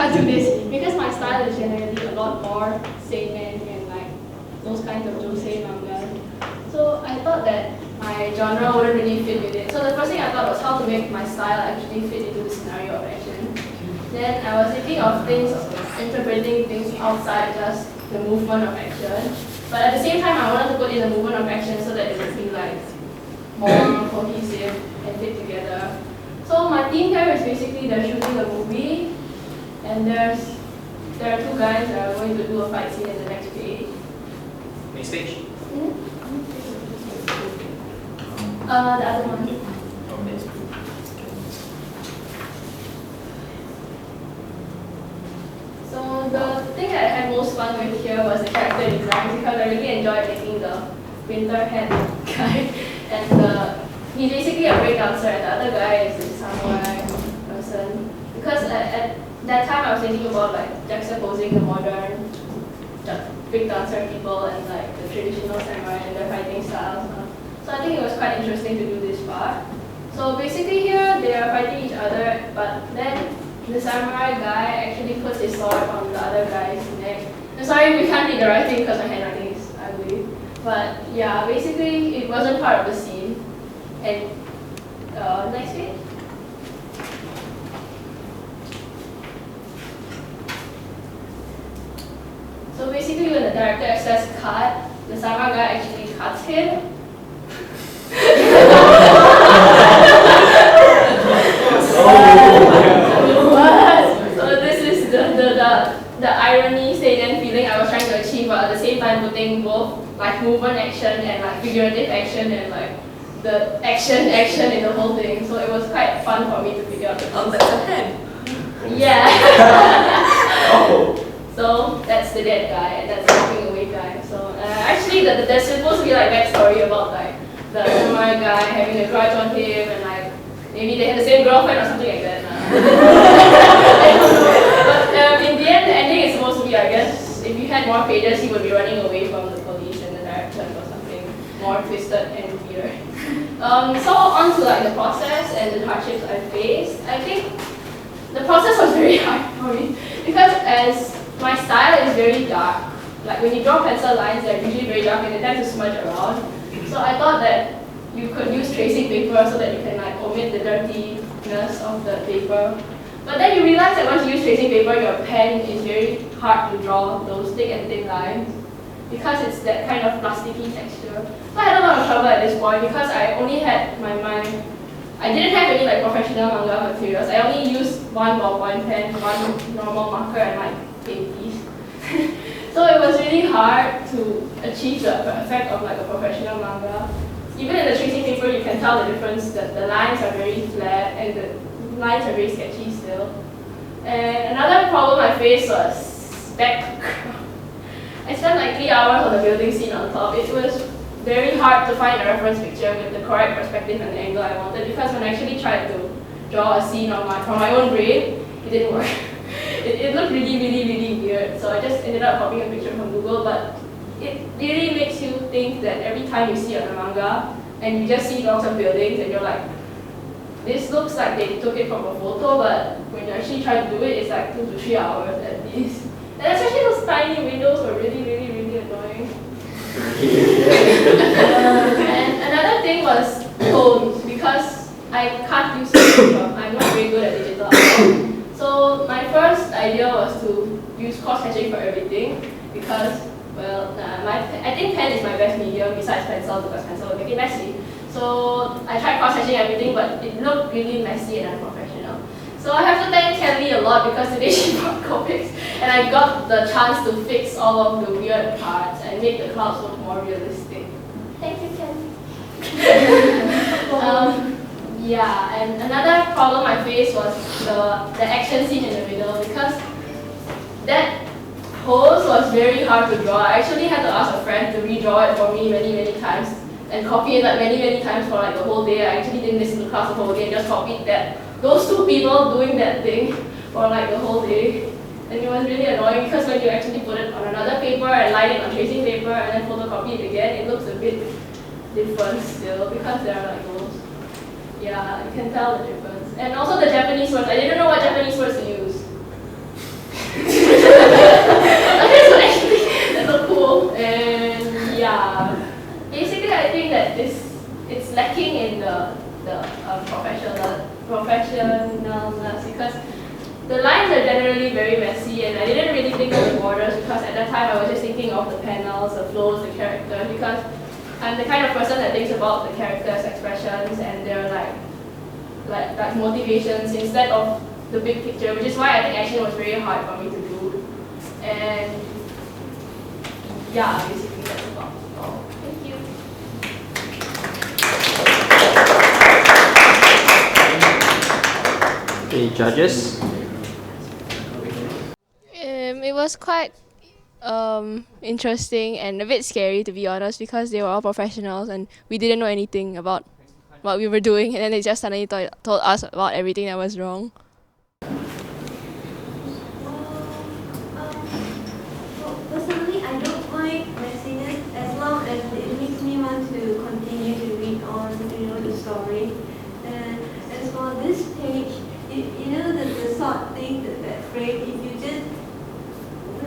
can't do this because my style is generally a lot more seinen and like those kinds of josei manga. So I thought that my genre wouldn't really fit with it. So the first thing I thought was how to make my style actually fit into the scenario of action. Then I was thinking of things, interpreting things outside just the movement of action. But at the same time, I wanted to put in the movement of action so that it would be like more cohesive and fit together. So my theme here is basically they're shooting a movie, and there are two guys that are going to do a fight scene in the next page. Main stage? The other one. So the thing that I had most fun with here was the character design because I really enjoyed making the winter hat guy, and he's basically a breakdancer, and the other guy is a samurai person. Because at that time I was thinking about like juxtaposing the modern breakdancer people and like the traditional samurai and their fighting styles. So I think it was quite interesting to do this part. So basically here they are fighting each other, but then the samurai guy actually puts his sword on the other guy's neck. I'm sorry, we can't read the writing because my handwriting is ugly. But yeah, basically it wasn't part of the scene. And next page. So basically when the director says cut, the samurai guy actually cuts him. So this is the irony, seinen feeling I was trying to achieve, but at the same time putting both like movement action and like figurative action and like the action in the whole thing. So it was quite fun for me to figure out the concept. That's a head. Yeah. Oh. So that's the dead guy and that's the walking away guy. So actually there's supposed to be like backstory about like the samurai guy having a grudge on him and like maybe they had the same girlfriend or something like that. But in the end, the ending is supposed to be, I guess, if you had more pages, he would be running away from the police and the director or something more twisted and weird. So on to like the process and the hardships I faced. I think the process was very hard for me because as my style is very dark, like when you draw pencil lines, they're usually very dark and they tend to smudge around. So I thought that you could use tracing paper so that you can like omit the dirtiness of the paper. But then you realize that once you use tracing paper, your pen is very hard to draw those thick and thin lines because it's that kind of plasticky texture. So I had a lot of trouble at this point because I only had my mind. I didn't have any like professional manga materials. I only used one ballpoint pen, one normal marker, and like paint piece. So it was really hard to achieve the effect of like a professional manga. Even in the tracing paper, you can tell the difference that the lines are very flat and the lines are very sketchy still. And another problem I faced was background. I spent like 3 hours on the building scene on top. It was very hard to find a reference picture with the correct perspective and the angle I wanted because when I actually tried to draw a scene from my own brain, it didn't work. It looked really weird. So I just ended up copying a picture from Google, but it really makes you think that every time you see on a manga and you just see lots of buildings and you're like, this looks like they took it from a photo, but when you actually try to do it, it's like 2 to 3 hours at least. And especially those tiny windows were really annoying. And another thing was tones, because I can't use paper. I'm not very good at digital art. So my first idea was to use cross-hatching for everything because, well, I think pen is my best medium besides pencil because pencil will make it messy. So I tried cross-hatching everything, but it looked really messy and unprofessional. So I have to thank Kelly a lot because today she brought copics and I got the chance to fix all of the weird parts and make the clouds look more realistic. Thank you, Kelly. Yeah, and another problem I faced was the action scene in the middle because that pose was very hard to draw. I actually had to ask a friend to redraw it for me many times and copy it like many times for like the whole day. I actually didn't listen to class the whole day and just copied those two people doing that thing for like the whole day. And it was really annoying because when you actually put it on another paper and line it on tracing paper and then photocopy it again, it looks a bit different still because there are like those. Yeah, you can tell the difference. And also the Japanese words. I didn't know what Japanese words to use. at that time I was just thinking of the panels, the flows, the characters, because I'm the kind of person that thinks about the characters' expressions and their like motivations instead of the big picture, which is why I think action was very hard for me to do. And yeah, basically that's about all. Thank you. Okay, judges. It was quite interesting and a bit scary, to be honest, because they were all professionals and we didn't know anything about what we were doing, and then they just suddenly told us about everything that was wrong. Personally, I don't mind messiness as long as it makes me want to continue to read on, the story. And as for this page, the sort thing, that frame, if you just,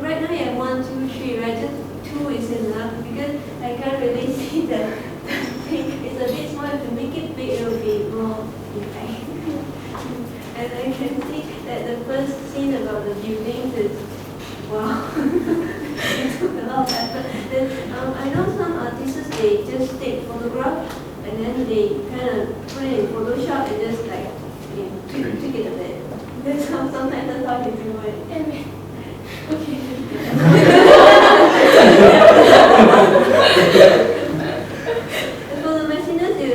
right now you have 1, 2, 3, right? Just 2 is enough because I can't really see the thing. It's a bit small. If you make it big, it will be more impact. And I can see that the first scene about the buildings is, wow, it took a lot of effort. Then I know some artists, they just take photographs and then they kind of put it in Photoshop and just like tweak it a bit. That's how sometimes that's how they do it. Okay. For the messiness, you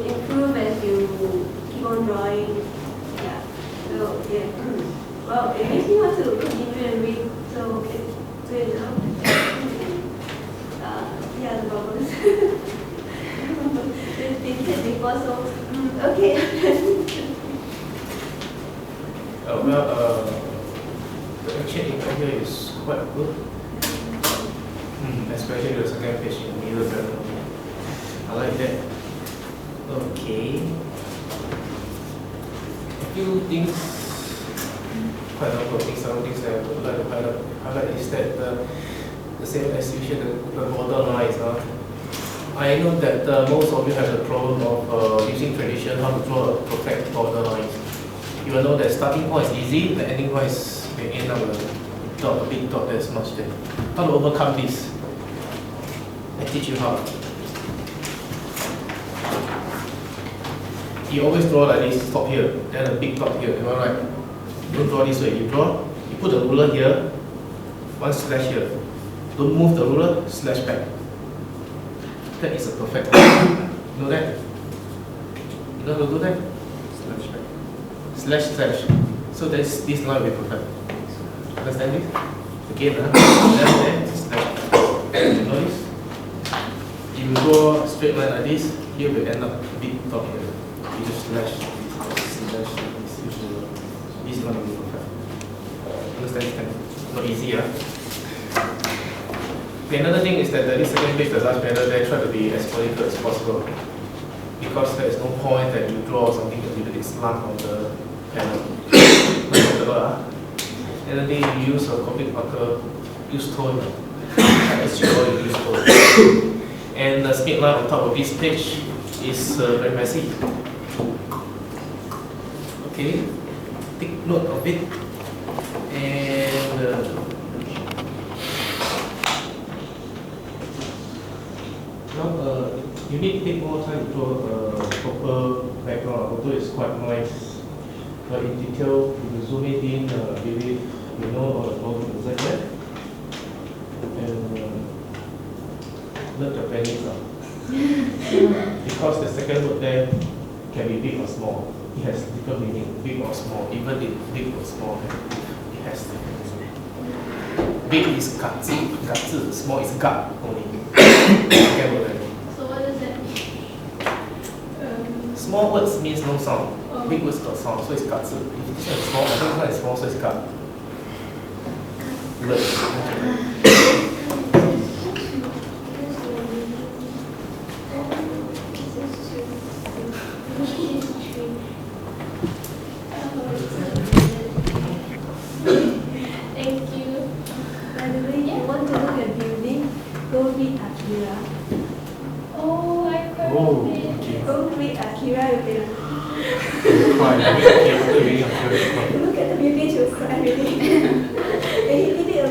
improve as you keep on drawing. Yeah. So yeah. Well, it makes me want to continue and read. So it's good enough. Yeah, the bubbles. It's been said before, so okay. The action impact here is quite good. Especially the second page in the middle panel. I like that. Okay. A few things, quite a number of things, some things that I would like to highlight is that the same as usual, the border lines. I know that most of you have the problem of using tradition, how to draw a perfect border lines. You will know that starting point is easy, the ending point is may end up with a big dot that's much there. How to overcome this? I teach you how. You always draw like this, stop here, then a big dot here, am I right? Don't draw this way, you put the ruler here, one slash here. Don't move the ruler, slash back. That is a perfect line. You know that? You know how to do that? Slash back. Slash. So this line will be perfect. Understand this? Again, then slash back. You know this? If you go straight line like this, here will end up big dot here. You just slash, this line will be perfect. Understand? Not easy, huh? Okay, another thing is that this second page, the last panel there, try to be as political as possible. Because there is no point that you draw something that little bit slant on the panel. Another thing, you use a copic marker, use tone. As you know, you use tone. And the speed line on top of this page is very messy. Okay, take note of it. And now you need to take more time to draw a proper background, although it's quite nice. But in detail, if you zoom it in, maybe you know all the problems inside there. And learn Japanese. Because the second word there can be big or small. It has different meaning, big or small. Even if big or small, it has different meaning. Big is gatsu, small is gat only. Second word there. So what does that mean? Small words means no sound. Big words got sound, so it's gatsu. If this one is small, I think one is small, so it's gat. Thank you. By the way, you want to look at building, go read Akira. Oh, I heard Oh, of it. okay. Go read Akira, you can Fine, okay, after reading, I'm sure it's fine. look at the building, you'll cry really. And he did it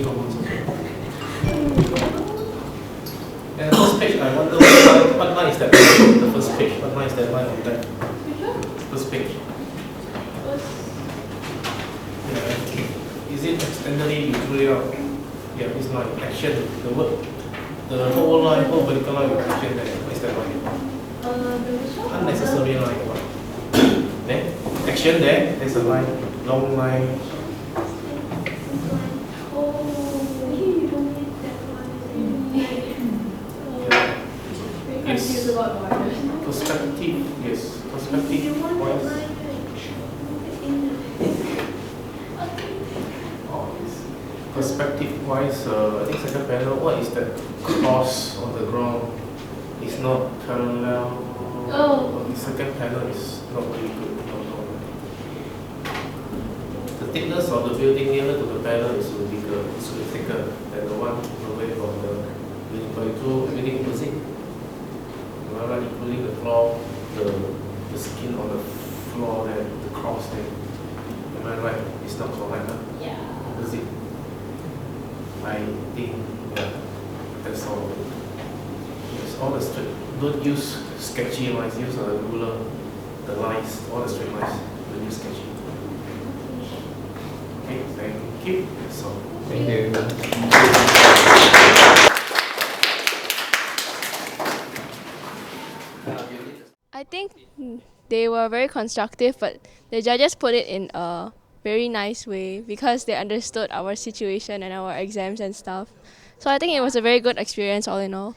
problems also. And the first page, I wonder what line is that? The first page, what line is that line on that? First page. Yeah. Is it externally you pull it out? Yeah, it's not action. The word, the whole line, whole vertical line with action there. What is that line? Unnecessary line. Then action there. There's a line, long line. Yes. Perspective. Yes. Perspective. Wise. Perspective wise, I think second panel, what is that cross on the ground? It's not parallel. Oh. The second panel is not really good. No. The thickness of the building nearer to the panel is bigger, it's thicker than the one away from the building, but it's building opposite. Right, including the floor, the skin on the floor there, the cross there. Am I right? It's not correct, huh? Yeah. Opposite. I think, yeah, that's all. Yes, all the straight. Don't use sketchy lines. Use a ruler. The lines, all the straight lines. Don't use sketchy. Okay, thank you. That's all. Thank you. I think they were very constructive, but the judges put it in a very nice way because they understood our situation and our exams and stuff. So I think it was a very good experience all in all.